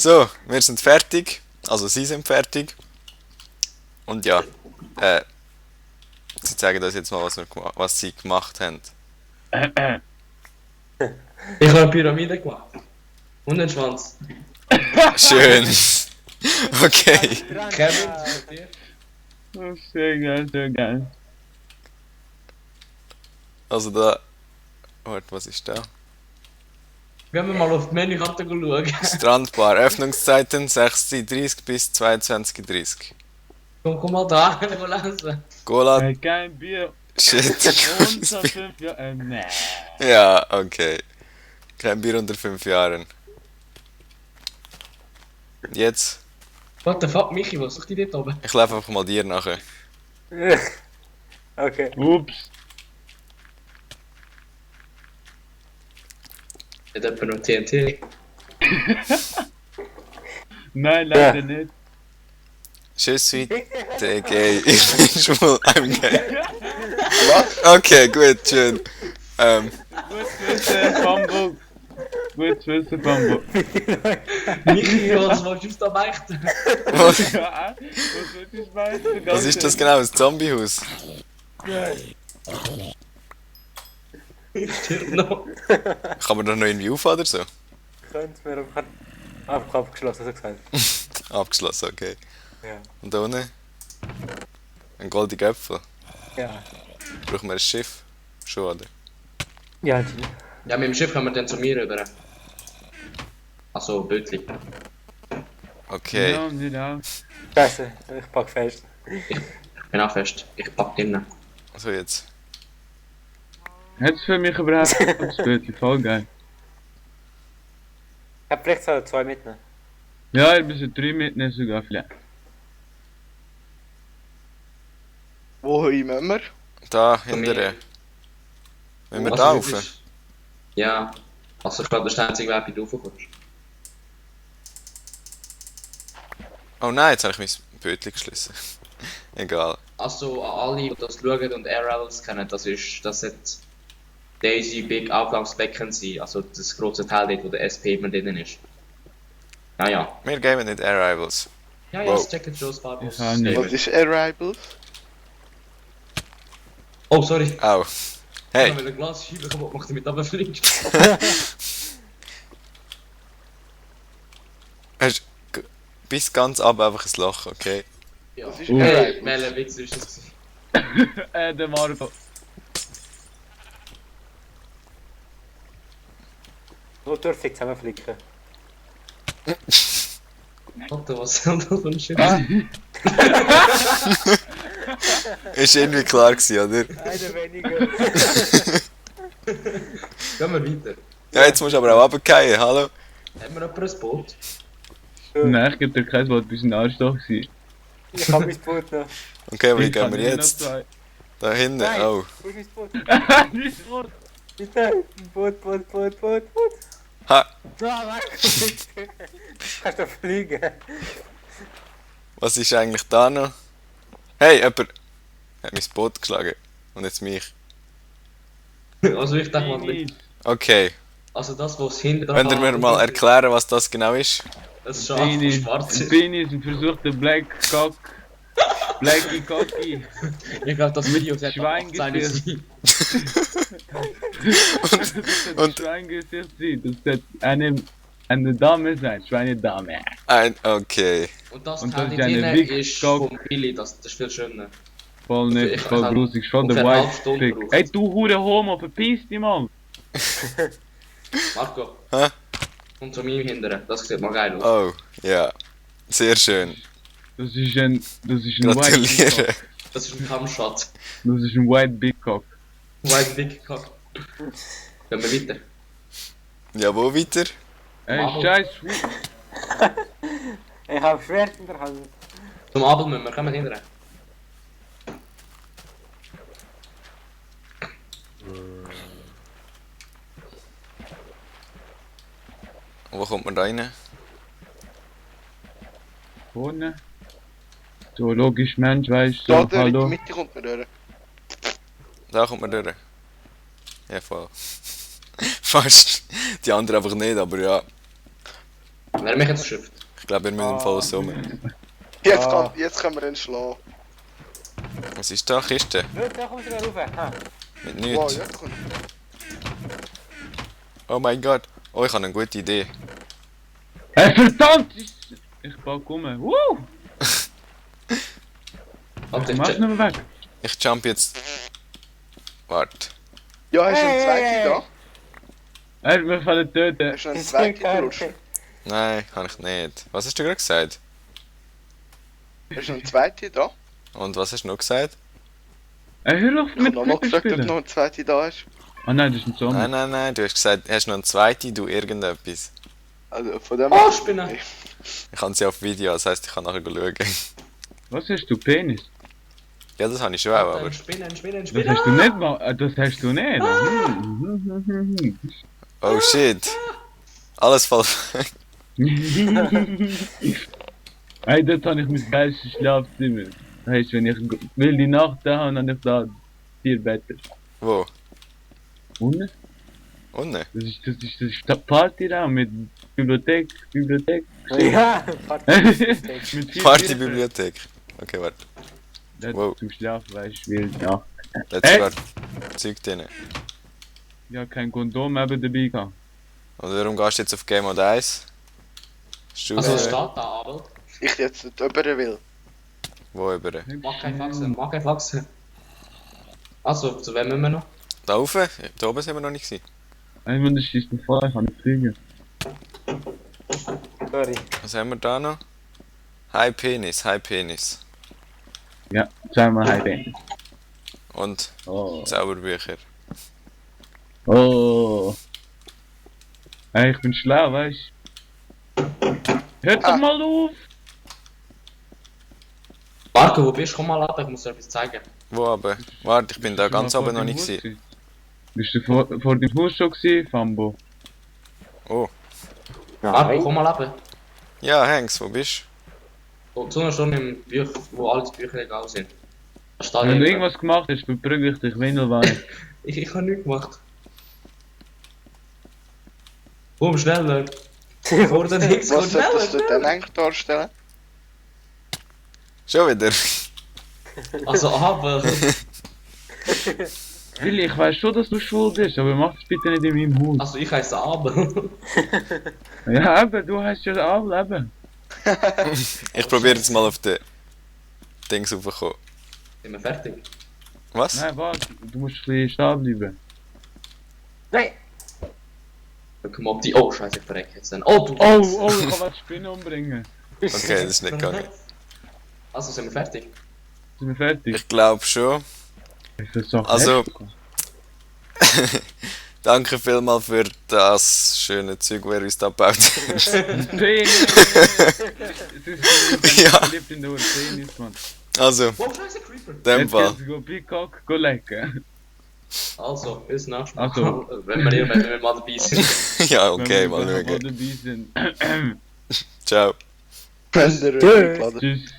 So, wir sind fertig. Also sie sind fertig. Und ja, sie zeigen uns jetzt mal, was sie gemacht haben. Ich habe eine Pyramide gemacht. Und einen Schwanz. Schön. Okay. Kevin, bei dir? Oh, sehr geil, sehr geil. Also da. Warte, was ist da? Gehen wir mal auf die Menükarte schauen. Strandbar. Öffnungszeiten 6:30 bis 22:30. Komm mal da, ich will lesen. Gola. Kein Bier. Shit. Unter 5 Jahren. Nee. Ja, okay. Kein Bier unter 5 Jahren. Jetzt. What the fuck, Michi, was sucht ihr dort oben? Ich laufe einfach mal dir nachher. Okay. Ups. Hat jemand noch TNT? Nein, leider nicht. Je suis der gay. Ich bin schwul, I'm gay. Okay, gut, schön. Gut zu wissen, Bambo. Gut zu wissen, Bambo. Michi, was willst du uns da beichten? Was, Ja, was wird ich meinen? was ist das genau? Ein Zombiehaus? Stimmt noch. Kann man da noch irgendwie auf oder so? Könnt mir einfach abgeschlossen, so gesagt. Abgeschlossen, okay. Ja. Und da unten? Ein goldiger Äpfel. Ja. Brauchen wir ein Schiff? Schon, oder? Ja, Ja, mit dem Schiff kommen wir dann zu mir rüber. Also, Bötli. Okay. Ja, nicht auch. Scheiße, ich pack fest. Ich bin auch fest. Ich pack drinnen. So jetzt. Hättest für mich überhaupt das Bötchen voll geil. Ich hab vielleicht so 2 mitnehmen. Ja, ich bin so 3 mitnehmen sogar vielleicht. Wohin müssen wir? Da, hinterher. Wenn wir Also, da wirklich- rauf? Ja. Also, ich glaube, das ist der einzige Weg, wie du raufkommst. Oh nein, jetzt habe ich mein Bötchen geschlossen. Egal. Also, an alle, die das schauen und Air Rebels kennen, das hat Daisy Big Aufgangsbecken sein. Also, das grosse Teil dort, wo der SP immer drin ist. Ja, ja. Wir geben nicht Arrivals. Ja, ja, Wow. das checkt Joe's Barbos. Ich auch nicht. Was ist Arrivals? Oh, sorry. Au. Hey. Ich habe ein Glas schieben, kaputt gemacht, damit runterfliegt. Hast bis ganz ab einfach ein Loch, okay? Ja. Was ist Hey, Arrivals? Melle, Wichser ist das gewesen. Der Marco. So dürftig zusammenflicken. Alter, was ist das für ein Shit? Ist irgendwie klar gewesen, oder? Einer weniger. Gehen wir weiter. Ja, jetzt musst du aber auch runterfallen, hallo? Haben wir jemand ein Boot? Nein, ich gebe dir kein Wort, bis ein Arschloch sein. Ich hab mein Boot noch. Okay, wie Ich gehen kann wir nur noch jetzt? zwei. Da hinten, Nein. oh. Wo ist mein Boot? Nicht Wort. Bitte. Boot. Ha, Ah, weg. Kannst du fliegen? was ist eigentlich da noch? Hey, jemand hat mein Boot geschlagen. Und jetzt mich. Also, ich dachte mal, Beanies. Okay, also das, was hinter dran könnt ihr mir mal erklären, was das genau ist? Das Schaf, das schwarz ist. Beanies und versucht den Blackie Cocky. Ich glaube, das Video sollte Schwein 18 geführt. sein. Und- Schweingesicht sein, das sollte eine Dame sein, Schweinedame. Okay. Und das Und Teil das ist hier eine drinnen Big ist Cock. vom Billy, das ist viel schöner. Voll nicht, Ich voll kann- grusig, voll der ungefähr eine halbe White Stunde Stick. brauchen. Ey, du hure Homo, verpiss dich mal! Marco. Hä? Und zu mir hindern, das sieht mal geil aus. Oh, ja. Sehr schön. Das ist ein White Big Gratuliere. Cock. Das ist ein Kampfshot. Das ist ein White Big Cock. White Big Cock. Gehen wir weiter. Ja, wo weiter? Ey, Mama. scheiß Ich hab Schwert in der Hand. Zum Abend müssen wir, kommen wir hindern. Wo kommt man da rein? Vorne. Zoologisch Mensch, weißt du, Da so, durch in die hallo. Mitte kommt man durch. Da kommt man durch. Ja, voll. Fast. Die anderen einfach nicht, aber ja. Wer mich jetzt schifft? Ich glaube, wir müssen voll summen. Jetzt können wir ihn schlagen. Was ist da? Kiste? Gut, da kommst du wieder rauf. Ha. Mit Wow, nichts. jetzt kommt. Oh mein Gott. Oh, ich habe eine gute Idee. Verdammt! Ich baue um. Woo! Warte, Du machst ich nicht mehr weg. Ich jump jetzt. Warte. Ja, hast du einen Hey, zweiten hey, da? Wir fallen töten. Hast du einen Das zweiten ist geil. gerutscht? Nein, kann ich nicht. Was hast du gerade gesagt? Hast du einen zweiten da? Und was hast du noch gesagt? Hör auf Ich hab mit nochmal Glück gefragt, ob spielen. noch einen zweiten da hast. Ah nein, das ist ein Zombie. Nein. Du hast gesagt, hast noch einen zweiten, du irgendetwas. Also von dem Oh, Spinne! Ich habe sie auf Video, das heisst, ich kann nachher schauen. Was hast du, Penis? Ja, das habe ich schon auch, aber... Spinnen, Das hast du nicht mal. Das hast du nicht. Oh shit. Alles voll... Hey, dort habe ich mein geilstes Schlafzimmer. Das heisst, wenn ich wilde Nacht da habe, dann habe ich da 4 Betten. Wo? Unten? Unten? Das ist der Partyraum mit Bibliothek. Ja, Mit 4 Partybibliothek. Okay, warte. Dort Wow. zum Schlafen, weißt du, wild Nacht. Da hat sogar Zeug drin. Ich habe kein Kondom eben dabei gehabt. Und warum gehst du jetzt auf Game Mode 1? Hast du Also, es steht da, aber. Ich jetzt nicht über will. Wo über? Mach kein Faxen, mach kein Faxen. Also, zu wem müssen wir noch? Da oben? Da oben sind wir noch nicht gewesen. Einmal das schießt mir vor, ich kann nicht fliegen. Sorry. Was haben wir da noch? High Penis. Ja, zweimal halb Ende. Und Oh. Zauberbücher. Oh. Hey, ich bin schlau, weißt du? Hört doch mal auf! Marco, wo bist du? Komm mal an, ich muss dir etwas zeigen. Wo aber? Warte, ich bin da ganz oben noch nicht gewesen. Bist du vor dem Haus schon gewesen, Fambo? Oh. Marco, komm mal ab. Ja, Hanks, wo bist Oh, zu schon im Büch, wo alle Bücher egal sind. Da steht Wenn du irgendwas. irgendwas gemacht hast, verprügel ich dich, Windelwein. Ich habe nichts gemacht. Komm, schneller. Vor der Nix, komm Was solltest du schneller. denn eigentlich darstellen? du? Schon wieder? Also, aber. Willi, ich weiß schon, dass du schwul bist, aber mach das bitte nicht in meinem Haus. Also, ich heiße Abel. Ja, eben, du hast ja auch eben. Ich probiere jetzt mal auf den Dings raufzukommen. Sind wir fertig? Was? Nein, warte, du musst ein bisschen stehen bleiben. Nein! Guck mal, ob die. Oh, scheiße, ich verrecke jetzt dann. Oh, du. Oh, ich kann mal die Spinne umbringen. Okay, das ist nicht gegangen. Also, sind wir fertig? Sind wir fertig? Ich glaube schon. Ist das doch Also- echt? Danke vielmals für das schöne Zeug, wer uns da gebaut hat. Penis! Ja. Verliebt in der Penis, Mann. Also, Oh, scheiße, Creeper. in dem Jetzt Fall. geht's go Peacock, go lecken. Also, bis nächstes Mal. Also. Wenn wir mal dabei sind. Ja, okay, Wenn mal wir schauen. dabei sind. Ciao. Wenn der Tschüss. eingeladen. Tschüss.